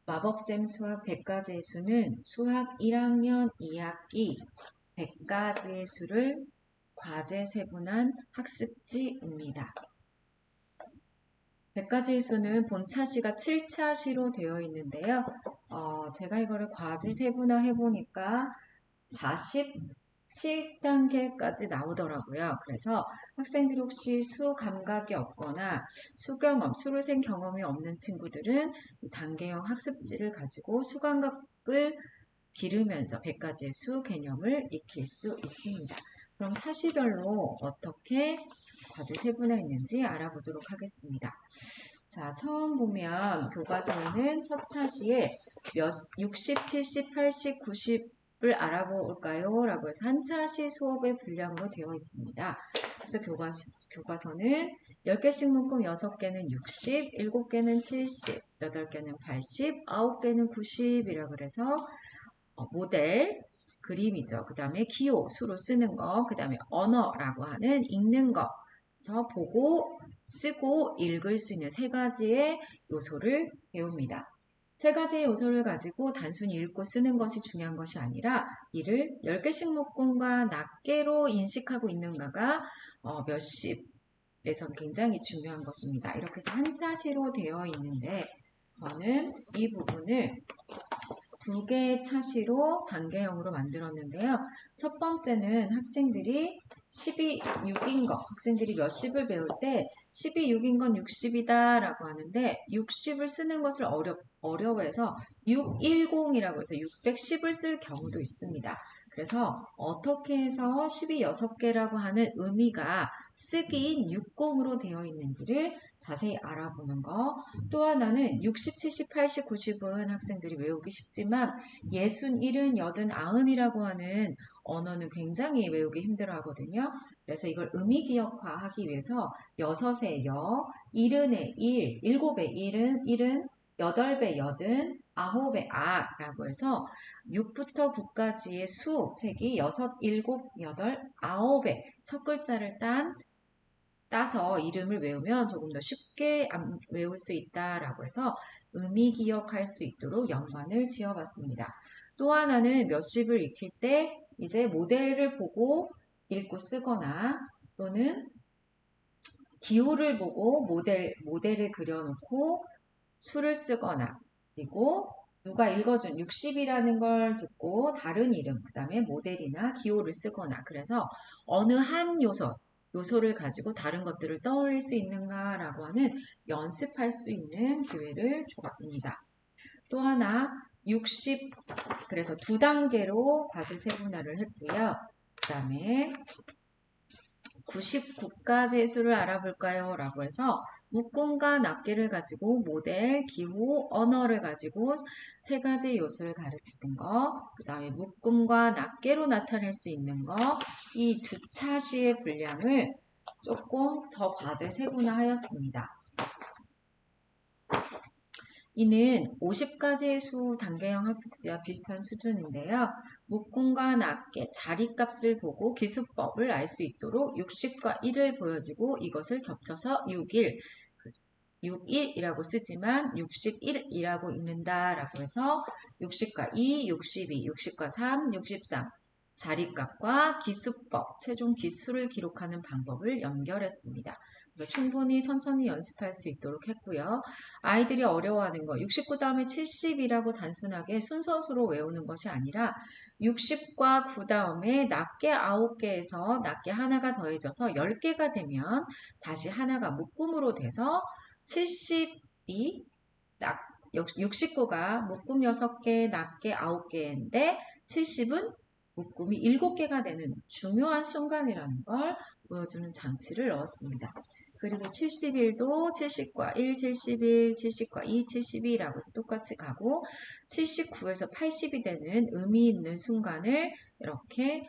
마법쌤 수학 100가지의 수는 수학 1학년 2학기 100가지의 수를 과제 세분한 학습지입니다. 100가지의 수는 본차시가 7차시로 되어 있는데요. 제가 이거를 과제 세분화 해보니까 47단계까지 나오더라고요. 그래서 학생들이 혹시 수 감각이 없거나 수를 센 경험이 없는 친구들은 이 단계형 학습지를 가지고 수 감각을 기르면서 100가지의 수 개념을 익힐 수 있습니다. 그럼 차시별로 어떻게 과제 세분화했는지 알아보도록 하겠습니다. 자, 처음 보면 교과서에는 첫 차시에 60, 70, 80, 90을 알아볼까요? 라고 해서 한 차시 수업의 분량으로 되어 있습니다. 그래서 교과서는 10개씩 묶음 6개는 60, 7개는 70, 8개는 80, 9개는 90이라고 그래서 모델, 그림이죠. 그 다음에 기호, 수로 쓰는 거, 그 다음에 언어라고 하는 읽는 거. 그래서 보고, 쓰고, 읽을 수 있는 세 가지의 요소를 배웁니다. 세 가지의 요소를 가지고 단순히 읽고 쓰는 것이 중요한 것이 아니라 이를 10개씩 묶음과 낱개로 인식하고 있는가가 몇십에선 굉장히 중요한 것입니다. 이렇게 해서 한 차시로 되어 있는데 저는 이 부분을 두 개의 차시로 단계형으로 만들었는데요. 첫 번째는 학생들이 12, 6인 거, 학생들이 몇십을 배울 때 12, 6인 건 60이다 라고 하는데 60을 쓰는 것을 어려워해서 610이라고 해서 610을 쓸 경우도 있습니다. 그래서 어떻게 해서 12, 6개라고 하는 의미가 쓰기인 60으로 되어 있는지를 자세히 알아보는 거. 또 하나는 60, 70, 80, 90은 학생들이 외우기 쉽지만 60, 70, 80, 90이라고 하는 언어는 굉장히 외우기 힘들어 하거든요. 그래서 이걸 의미 기억화하기 위해서 6의 여, 70의 1, 7의 1은 8배 80, 9의 아라고 해서 6부터 9까지의 수색이 6, 7, 8, 9의 첫 글자를 따서 이름을 외우면 조금 더 쉽게 외울 수 있다라고 해서 의미 기억할 수 있도록 연관을 지어봤습니다. 또 하나는 몇십을 익힐 때 이제 모델을 보고 읽고 쓰거나 또는 기호를 보고 모델을 그려놓고 수를 쓰거나 그리고 누가 읽어준 60이라는 걸 듣고 다른 이름, 그 다음에 모델이나 기호를 쓰거나 그래서 어느 한 요소를 가지고 다른 것들을 떠올릴 수 있는가라고 하는 연습할 수 있는 기회를 주었습니다. 또 하나 60, 그래서 두 단계로 과제 세분화를 했고요. 그 다음에 99가지의 수를 알아볼까요? 라고 해서 묶음과 낱개를 가지고 모델, 기호, 언어를 가지고 세 가지 요소를 가르치는 거, 그 다음에 묶음과 낱개로 나타낼 수 있는 거, 이 두 차시의 분량을 조금 더 과제 세분화하였습니다. 이는 50가지의 수 단계형 학습지와 비슷한 수준인데요. 묶음과 낱개, 자리값을 보고 기수법을 알 수 있도록 60과 1을 보여주고 이것을 겹쳐서 61, 61이라고 쓰지만 61이라고 읽는다라고 해서 60과 2, 62, 60과 3, 63 자리값과 기수법, 최종 기수를 기록하는 방법을 연결했습니다. 그래서 충분히 천천히 연습할 수 있도록 했고요. 아이들이 어려워하는 거 69 다음에 70이라고 단순하게 순서수로 외우는 것이 아니라 60과 9 다음에 낱개 9개에서 낱개 하나가 더해져서 10개가 되면 다시 하나가 묶음으로 돼서 70이 69가 묶음 6개, 낱개 9개인데 70은 묶음이 7개가 되는 중요한 순간이라는 걸 보여주는 장치를 넣었습니다. 그리고 71도 70과 1, 71, 70과 2, 72라고 해서 똑같이 가고 79에서 80이 되는 의미 있는 순간을 이렇게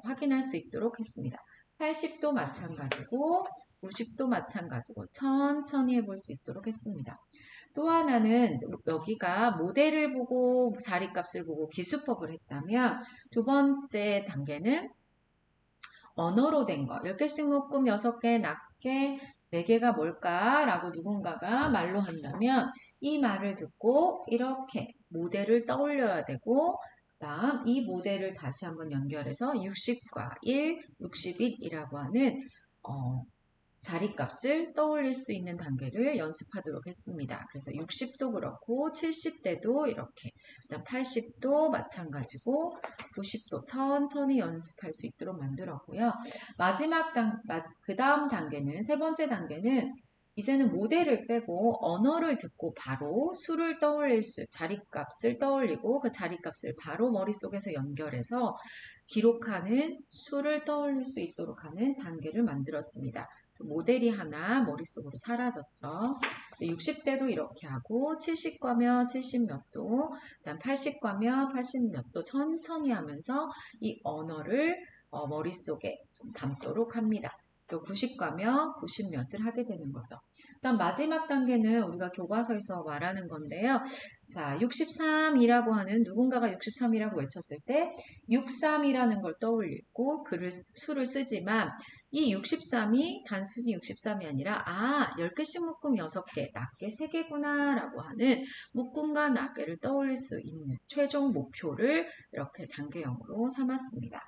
확인할 수 있도록 했습니다. 80도 마찬가지고 90도 마찬가지고 천천히 해볼 수 있도록 했습니다. 또 하나는 여기가 모델을 보고 자리값을 보고 기수법을 했다면 두 번째 단계는 언어로 된 거. 10개씩 묶음 6개, 낱개, 4개가 뭘까? 라고 누군가가 말로 한다면 이 말을 듣고 이렇게 모델을 떠올려야 되고 그다음 이 모델을 다시 한번 연결해서 60과 1, 61이라고 하는 자리값을 떠올릴 수 있는 단계를 연습하도록 했습니다. 그래서 60도 그렇고 70대도 이렇게 그다음 80도 마찬가지고 90도 천천히 연습할 수 있도록 만들었고요. 그 다음 단계는 세 번째 단계는 이제는 모델을 빼고 언어를 듣고 바로 수를 떠올릴 자리값을 떠올리고 그 자리값을 바로 머릿속에서 연결해서 기록하는 수를 떠올릴 수 있도록 하는 단계를 만들었습니다. 모델이 하나 머릿속으로 사라졌죠. 60대도 이렇게 하고 70과면 70 몇 도, 그다음 80과면 80 몇 도 천천히 하면서 이 언어를 머릿속에 좀 담도록 합니다. 또 90과면 90 몇을 하게 되는 거죠. 그다음 마지막 단계는 우리가 교과서에서 말하는 건데요. 자, 63이라고 하는 누군가가 63이라고 외쳤을 때 63이라는 걸 떠올리고 수를 쓰지만 이 63이 단순히 63이 아니라 10개씩 묶음 6개, 낱개 3개구나 라고 하는 묶음과 낱개를 떠올릴 수 있는 최종 목표를 이렇게 단계형으로 삼았습니다.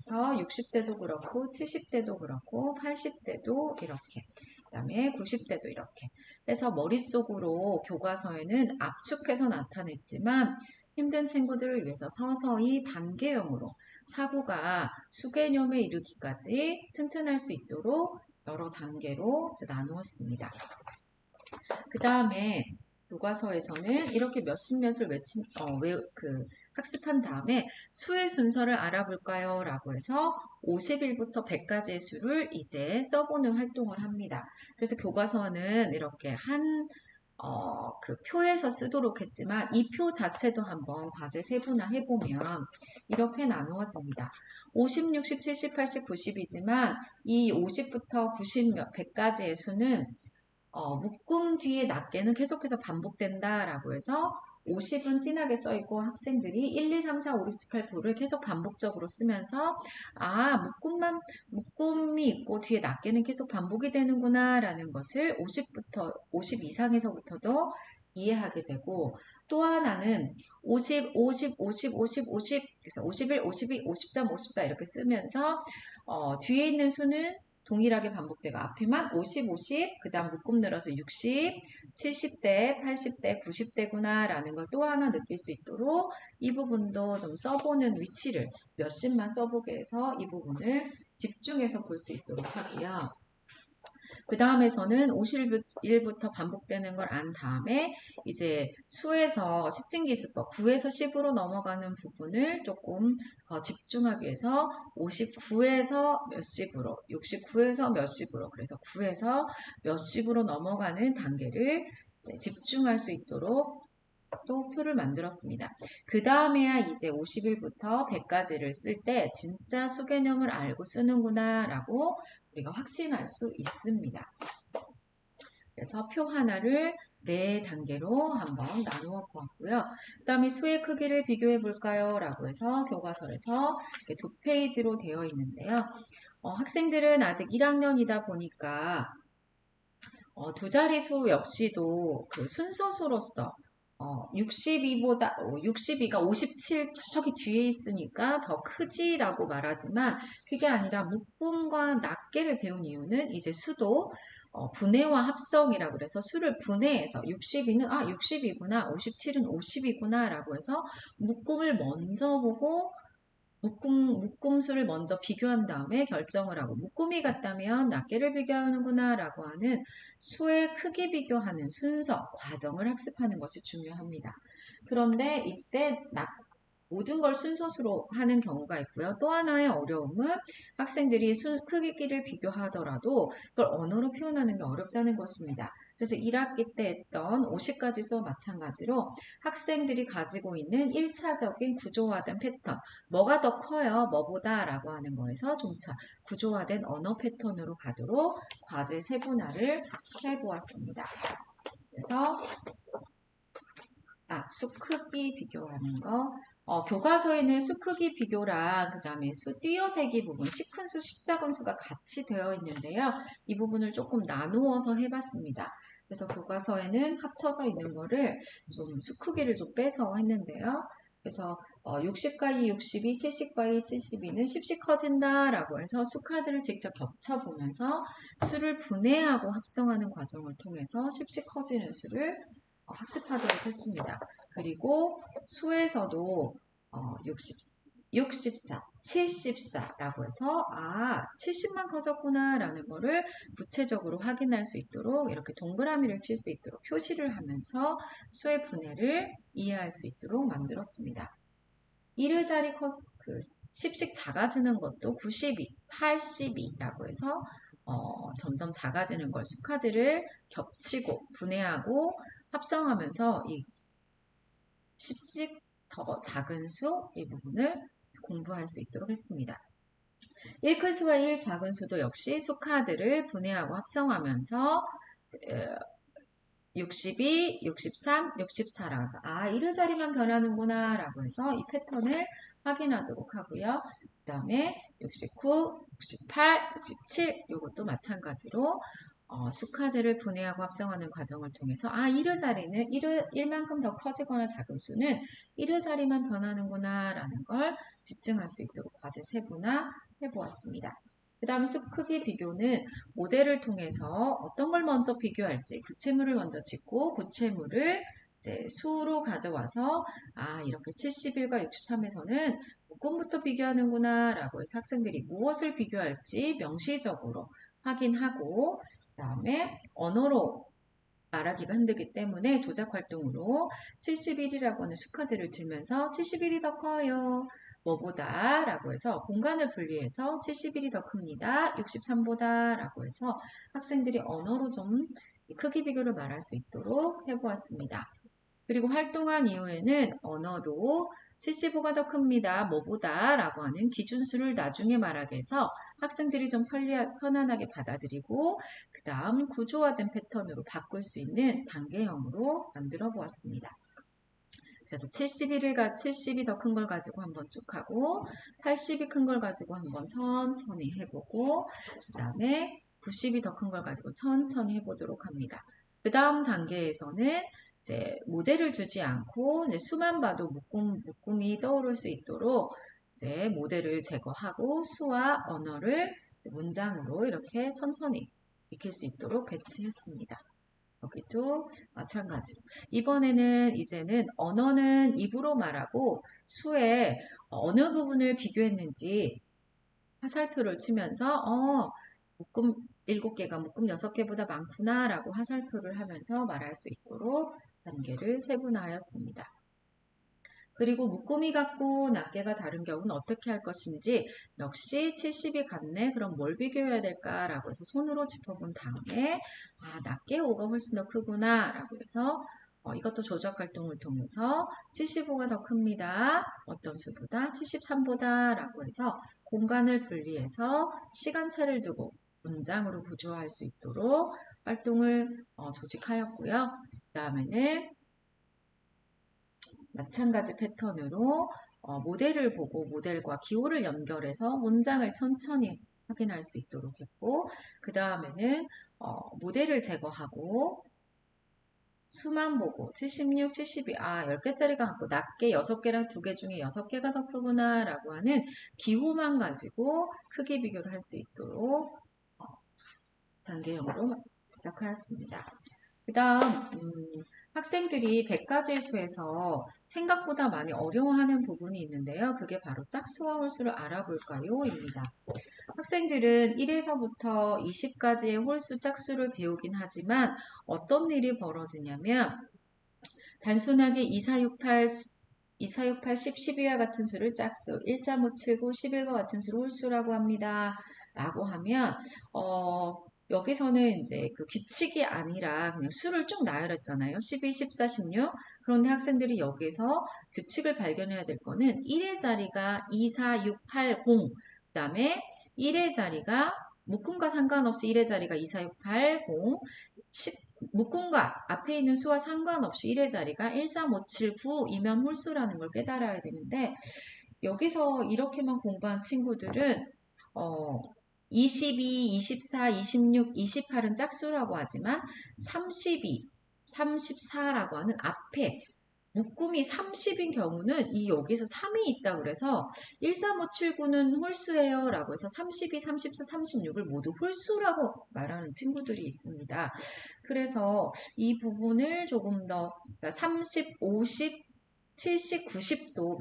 그래서 60대도 그렇고 70대도 그렇고 80대도 이렇게 그 다음에 90대도 이렇게 해서 머릿속으로 교과서에는 압축해서 나타냈지만 힘든 친구들을 위해서 서서히 단계형으로 사고가 수개념에 이르기까지 튼튼할 수 있도록 여러 단계로 나누었습니다. 그 다음에 교과서에서는 이렇게 몇십 몇을 학습한 다음에 수의 순서를 알아볼까요? 라고 해서 50일부터 100까지의 수를 이제 써보는 활동을 합니다. 그래서 교과서는 이렇게 그 표에서 쓰도록 했지만 이 표 자체도 한번 과제 세분화 해보면 이렇게 나누어집니다. 50, 60, 70, 80, 90이지만 이 50부터 90, 100까지의 수는 묶음 뒤에 낱개는 계속해서 반복된다라고 해서 50은 진하게 써있고 학생들이 1, 2, 3, 4, 5, 6, 7, 8, 9를 계속 반복적으로 쓰면서 묶음이 있고 뒤에 낱개는 계속 반복이 되는구나 라는 것을 50 이상에서부터도 이해하게 되고 또 하나는 50, 50, 50, 50, 50 그래서 51, 52, 53, 54 이렇게 쓰면서 뒤에 있는 수는 동일하게 반복되고 앞에만 50, 50, 그 다음 묶음 늘어서 60, 70대, 80대, 90대구나 라는 걸 또 하나 느낄 수 있도록 이 부분도 좀 써보는 위치를 몇십만 써보게 해서 이 부분을 집중해서 볼 수 있도록 하고요. 그 다음에서는 51부터 반복되는 걸 안 다음에 이제 수에서 10진기수법 9에서 10으로 넘어가는 부분을 조금 더 집중하기 위해서 59에서 몇십으로 69에서 몇십으로 그래서 9에서 몇십으로 넘어가는 단계를 이제 집중할 수 있도록 또 표를 만들었습니다. 그 다음에야 이제 50일부터 100까지를 쓸 때 진짜 수개념을 알고 쓰는구나 라고 우리가 확신할 수 있습니다. 그래서 표 하나를 4단계로 한번 나누어 보았고요. 그 다음에 수의 크기를 비교해 볼까요? 라고 해서 교과서에서 2페이지로 되어 있는데요. 학생들은 아직 1학년이다 보니까 두 자릿수 역시도 그 순서수로서 62가 57 저기 뒤에 있으니까 더 크지라고 말하지만 그게 아니라 묶음과 낱개를 배운 이유는 이제 수도 분해와 합성이라고 그래서 수를 분해해서 62는 60이구나 57은 50이구나 라고 해서 묶음을 먼저 보고 묶음수를 먼저 비교한 다음에 결정을 하고 묶음이 같다면 낱개를 비교하는구나 라고 하는 수의 크기 비교하는 순서, 과정을 학습하는 것이 중요합니다. 그런데 이때 모든 걸 순서수로 하는 경우가 있고요. 또 하나의 어려움은 학생들이 크기를 비교하더라도 그걸 언어로 표현하는 게 어렵다는 것입니다. 그래서 1학기 때 했던 50가지 수업 마찬가지로 학생들이 가지고 있는 1차적인 구조화된 패턴, 뭐가 더 커요? 뭐보다? 라고 하는 거에서 점차 구조화된 언어 패턴으로 가도록 과제 세분화를 해보았습니다. 그래서 수 크기 비교하는 거. 교과서에는 수 크기 비교랑 그 다음에 수 띄어세기 부분, 시큰수, 십작은수가 같이 되어 있는데요. 이 부분을 조금 나누어서 해봤습니다. 그래서 교과서에는 합쳐져 있는 거를 좀 수 크기를 좀 빼서 했는데요. 그래서 60과 2, 62, 70과 2, 72는 10씩 커진다 라고 해서 수카드를 직접 겹쳐보면서 수를 분해하고 합성하는 과정을 통해서 10씩 커지는 수를 학습하도록 했습니다. 그리고 수에서도 64, 74라고 해서 70만 커졌구나 라는 거를 구체적으로 확인할 수 있도록 이렇게 동그라미를 칠 수 있도록 표시를 하면서 수의 분해를 이해할 수 있도록 만들었습니다. 1의자리 10씩 작아지는 것도 92, 82라고 해서 점점 작아지는 걸 수카드를 겹치고 분해하고 합성하면서 이 10씩 더 작은 수 이 부분을 공부할 수 있도록 했습니다. 1 큰 수와 1 작은 수도 역시 수카드를 분해하고 합성하면서 62, 63, 64라고 해서 1의자리만 변하는구나 라고 해서 이 패턴을 확인하도록 하고요. 그 다음에 69, 68, 67 이것도 마찬가지로 수카드를 분해하고 합성하는 과정을 통해서 1의자리는 1만큼 더 커지거나 작은 수는 1의자리만 변하는구나 라는 걸 집중할 수 있도록 과제 세분화 해보았습니다. 그 다음에 수 크기 비교는 모델을 통해서 어떤 걸 먼저 비교할지 구체물을 먼저 짓고 구체물을 이제 수로 가져와서 이렇게 71과 63에서는 묶음부터 비교하는구나 라고 해서 학생들이 무엇을 비교할지 명시적으로 확인하고 그 다음에 언어로 말하기가 힘들기 때문에 조작 활동으로 71이라고 하는 수카드를 들면서 71이 더 커요. 뭐보다 라고 해서 공간을 분리해서 71이 더 큽니다. 63보다 라고 해서 학생들이 언어로 좀 크기 비교를 말할 수 있도록 해보았습니다. 그리고 활동한 이후에는 언어도 75가 더 큽니다. 뭐보다 라고 하는 기준수를 나중에 말하게 해서 학생들이 좀 편안하게 받아들이고 그 다음 구조화된 패턴으로 바꿀 수 있는 단계형으로 만들어 보았습니다. 그래서 70이 더 큰 걸 가지고 한번 쭉 하고 80이 큰 걸 가지고 한번 천천히 해보고 그 다음에 90이 더 큰 걸 가지고 천천히 해보도록 합니다. 그 다음 단계에서는 이제 모델을 주지 않고 이제 수만 봐도 묶음이 떠오를 수 있도록 이제 모델을 제거하고 수와 언어를 문장으로 이렇게 천천히 익힐 수 있도록 배치했습니다. 여기도 마찬가지로 이번에는 이제는 언어는 입으로 말하고 수의 어느 부분을 비교했는지 화살표를 치면서 묶음 7개가 묶음 6개보다 많구나 라고 화살표를 하면서 말할 수 있도록 단계를 세분화하였습니다. 그리고 묶음이 같고 낱개가 다른 경우는 어떻게 할 것인지 역시 70이 같네. 그럼 뭘 비교해야 될까라고 해서 손으로 짚어본 다음에 낱개 5가 훨씬 더 크구나 라고 해서 이것도 조작 활동을 통해서 75가 더 큽니다. 어떤 수보다 73보다 라고 해서 공간을 분리해서 시간차를 두고 문장으로 구조화할 수 있도록 활동을 조직하였고요. 그 다음에는 마찬가지 패턴으로 모델을 보고 모델과 기호를 연결해서 문장을 천천히 확인할 수 있도록 했고 그 다음에는 모델을 제거하고 수만 보고 76, 72, 10개짜리가 같고 낱개 6개랑 2개 중에 6개가 더 크구나 라고 하는 기호만 가지고 크기 비교를 할 수 있도록 단계형으로 시작하였습니다. 그 다음 학생들이 100가지의 수에서 생각보다 많이 어려워하는 부분이 있는데요. 그게 바로 짝수와 홀수를 알아볼까요? 입니다. 학생들은 1에서부터 20까지의 홀수 짝수를 배우긴 하지만 어떤 일이 벌어지냐면 단순하게 2468, 10, 12와 같은 수를 짝수, 13579, 11과 같은 수를 홀수라고 합니다. 라고 하면 여기서는 이제 그 규칙이 아니라 그냥 수를 쭉 나열했잖아요. 12, 14, 16. 그런데 학생들이 여기서 규칙을 발견해야 될 거는 1의 자리가 2, 4, 6, 8, 0. 그 다음에 1의 자리가 묶음과 상관없이 1의 자리가 2, 4, 6, 8, 0. 묶음과 앞에 있는 수와 상관없이 1의 자리가 1, 3, 5, 7, 9이면 홀수라는 걸 깨달아야 되는데 여기서 이렇게만 공부한 친구들은 22, 24, 26, 28은 짝수라고 하지만 32, 34라고 하는 앞에 묶음이 30인 경우는 이 여기서 3이 있다 그래서 13579는 홀수예요 라고 해서 32, 34, 36을 모두 홀수라고 말하는 친구들이 있습니다. 그래서 이 부분을 조금 더 30, 50, 70, 90도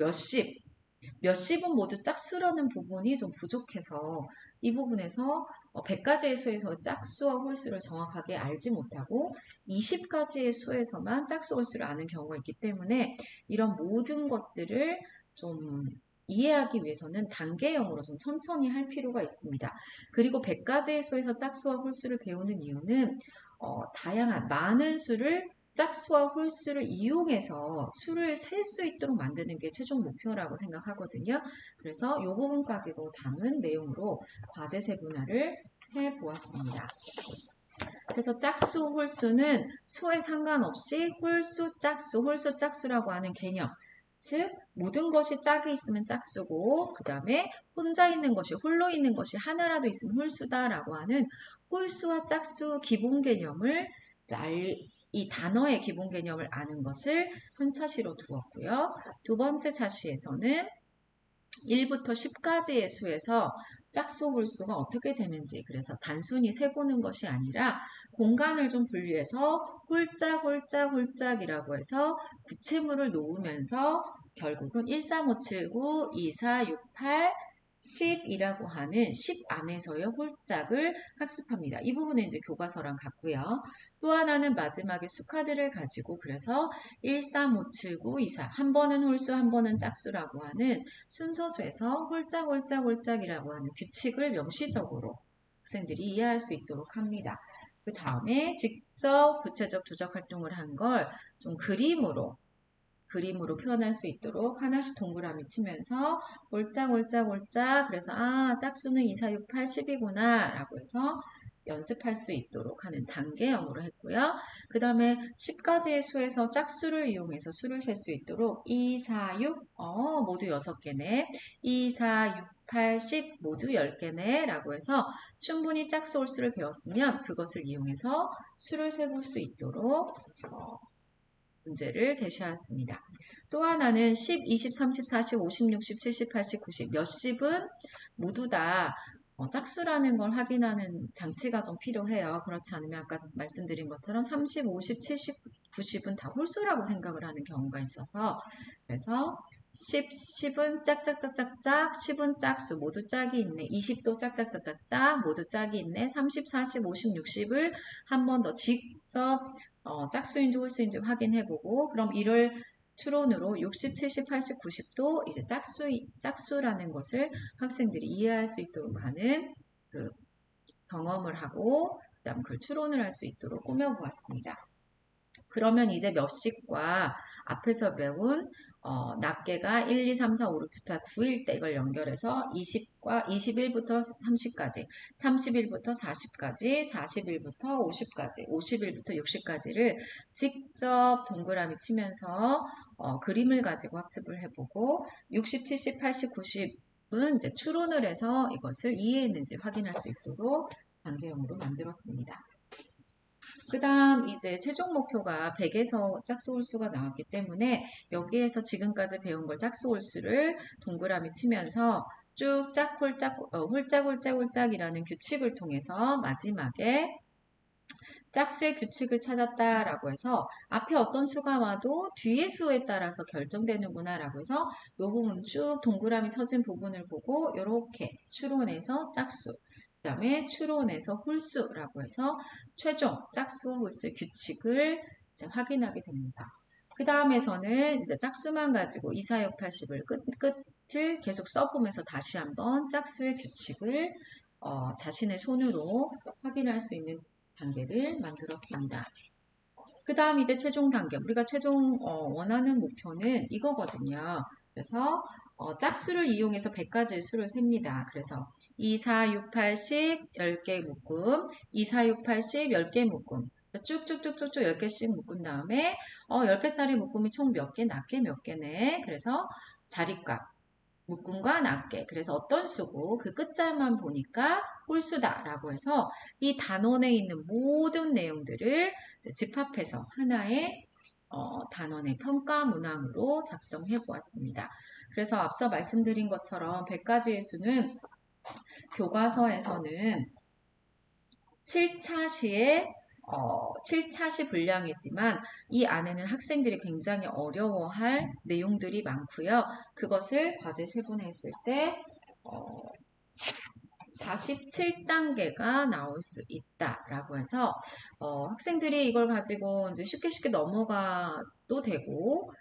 몇십은 모두 짝수라는 부분이 좀 부족해서 이 부분에서 100가지의 수에서 짝수와 홀수를 정확하게 알지 못하고 20가지의 수에서만 짝수 홀수를 아는 경우가 있기 때문에 이런 모든 것들을 좀 이해하기 위해서는 단계형으로 좀 천천히 할 필요가 있습니다. 그리고 100가지의 수에서 짝수와 홀수를 배우는 이유는 다양한 많은 수를 짝수와 홀수를 이용해서 수를 셀 수 있도록 만드는 게 최종 목표라고 생각하거든요. 그래서 이 부분까지도 담은 내용으로 과제 세분화를 해보았습니다. 그래서 짝수, 홀수는 수에 상관없이 홀수, 짝수라고 하는 개념. 즉 모든 것이 짝이 있으면 짝수고 그 다음에 혼자 있는 것이 홀로 있는 것이 하나라도 있으면 홀수다라고 하는 홀수와 짝수 기본 개념을 이 단어의 기본 개념을 아는 것을 한 차시로 두었고요. 두 번째 차시에서는 1부터 10까지의 수에서 짝수 홀수가 어떻게 되는지 그래서 단순히 세보는 것이 아니라 공간을 좀 분리해서 홀짝이라고 해서 구체물을 놓으면서 결국은 13579, 2468, 10이라고 하는 10 안에서의 홀짝을 학습합니다. 이 부분은 이제 교과서랑 같고요. 또 하나는 마지막에 수카드를 가지고 그래서 13579, 24 한 번은 홀수 한 번은 짝수라고 하는 순서수에서 홀짝이라고 하는 규칙을 명시적으로 학생들이 이해할 수 있도록 합니다. 그 다음에 직접 구체적 조작 활동을 한 걸 좀 그림으로 표현할 수 있도록 하나씩 동그라미 치면서 홀짝 그래서 짝수는 2, 4, 6, 8, 10이구나 라고 해서 연습할 수 있도록 하는 단계형으로 했고요. 그 다음에 10가지의 수에서 짝수를 이용해서 수를 셀 수 있도록 2, 4, 6 모두 6개네 2, 4, 6, 8, 10 모두 10개네 라고 해서 충분히 짝수 홀수를 배웠으면 그것을 이용해서 수를 세볼 수 있도록 문제를 제시하였습니다. 또 하나는 10, 20, 30, 40, 50, 60, 70, 80, 90 몇십은 모두 다 짝수라는 걸 확인하는 장치가 좀 필요해요. 그렇지 않으면 아까 말씀드린 것처럼 30, 50, 70, 90은 다 홀수라고 생각을 하는 경우가 있어서 그래서 10은 짝짝짝짝짝, 10은 짝수 모두 짝이 있네. 20도 짝짝짝짝짝 모두 짝이 있네. 30, 40, 50, 60을 한 번 더 직접 짝수인지 홀수인지 확인해보고 그럼 이를 추론으로 60, 70, 80, 90도 이제 짝수라는 것을 학생들이 이해할 수 있도록 하는 그 경험을 하고 그다음 그걸 추론을 할 수 있도록 꾸며보았습니다. 그러면 이제 몇식과 앞에서 배운 낱개가 1, 2, 3, 4, 5, 6, 7, 8, 9일 때 이걸 연결해서 20과 21부터 30까지, 31부터 40까지, 41부터 50까지, 51부터 60까지를 직접 동그라미 치면서 그림을 가지고 학습을 해보고 60, 70, 80, 90은 이제 추론을 해서 이것을 이해했는지 확인할 수 있도록 단계형으로 만들었습니다. 그 다음 이제 최종 목표가 100에서 짝수 홀수가 나왔기 때문에 여기에서 지금까지 배운 걸 짝수 홀수를 동그라미 치면서 쭉 홀짝이라는 규칙을 통해서 마지막에 짝수의 규칙을 찾았다라고 해서 앞에 어떤 수가 와도 뒤의 수에 따라서 결정되는구나 라고 해서 이 부분 쭉 동그라미 쳐진 부분을 보고 이렇게 추론해서 짝수 그 다음에 추론해서 홀수라고 해서 최종 짝수와 홀수의 규칙을 이제 확인하게 됩니다. 그 다음에서는 이제 짝수만 가지고 2, 4, 6, 80을 끝을 계속 써보면서 다시 한번 짝수의 규칙을 자신의 손으로 확인할 수 있는 단계를 만들었습니다. 그 다음 이제 최종 단계. 우리가 최종 원하는 목표는 이거거든요. 그래서 짝수를 이용해서 100가지의 수를 셉니다. 그래서 2, 4, 6, 8, 10, 10개 묶음, 2, 4, 6, 8, 10, 10개 묶음. 쭉쭉쭉쭉쭉 10개씩 묶은 다음에 10개짜리 묶음이 총 몇 개, 낱개 몇 개네. 그래서 자리값. 묶음과 낱개. 그래서 어떤 수고 그 끝자만 보니까 홀수다라고 해서 이 단원에 있는 모든 내용들을 집합해서 하나의 단원의 평가 문항으로 작성해 보았습니다. 그래서 앞서 말씀드린 것처럼 100가지의 수는 교과서에서는 7차 시에 7차 시 분량이지만 이 안에는 학생들이 굉장히 어려워할 내용들이 많고요. 그것을 과제 세분화했을 때 47단계가 나올 수 있다라고 해서 학생들이 이걸 가지고 이제 쉽게 넘어가도 되고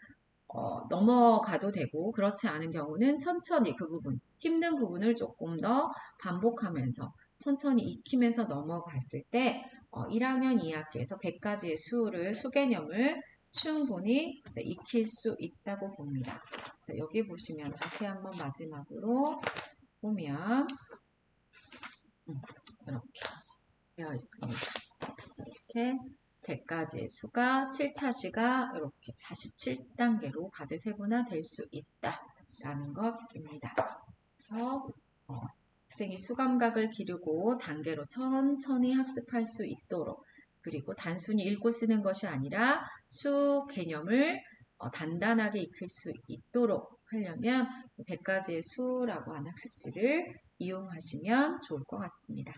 넘어가도 되고 그렇지 않은 경우는 천천히 그 부분 힘든 부분을 조금 더 반복하면서 천천히 익히면서 넘어갔을 때 1학년 2학기에서 100가지의 수 개념을 충분히 이제 익힐 수 있다고 봅니다. 그래서 여기 보시면 다시 한번 마지막으로 보면 이렇게 되어 있습니다. 이렇게 100가지의 수가 7차 시가 이렇게 47단계로 과제 세분화 될 수 있다라는 것입니다. 그래서 학생이 수감각을 기르고 단계로 천천히 학습할 수 있도록 그리고 단순히 읽고 쓰는 것이 아니라 수 개념을 단단하게 익힐 수 있도록 하려면 100가지의 수라고 하는 학습지를 이용하시면 좋을 것 같습니다.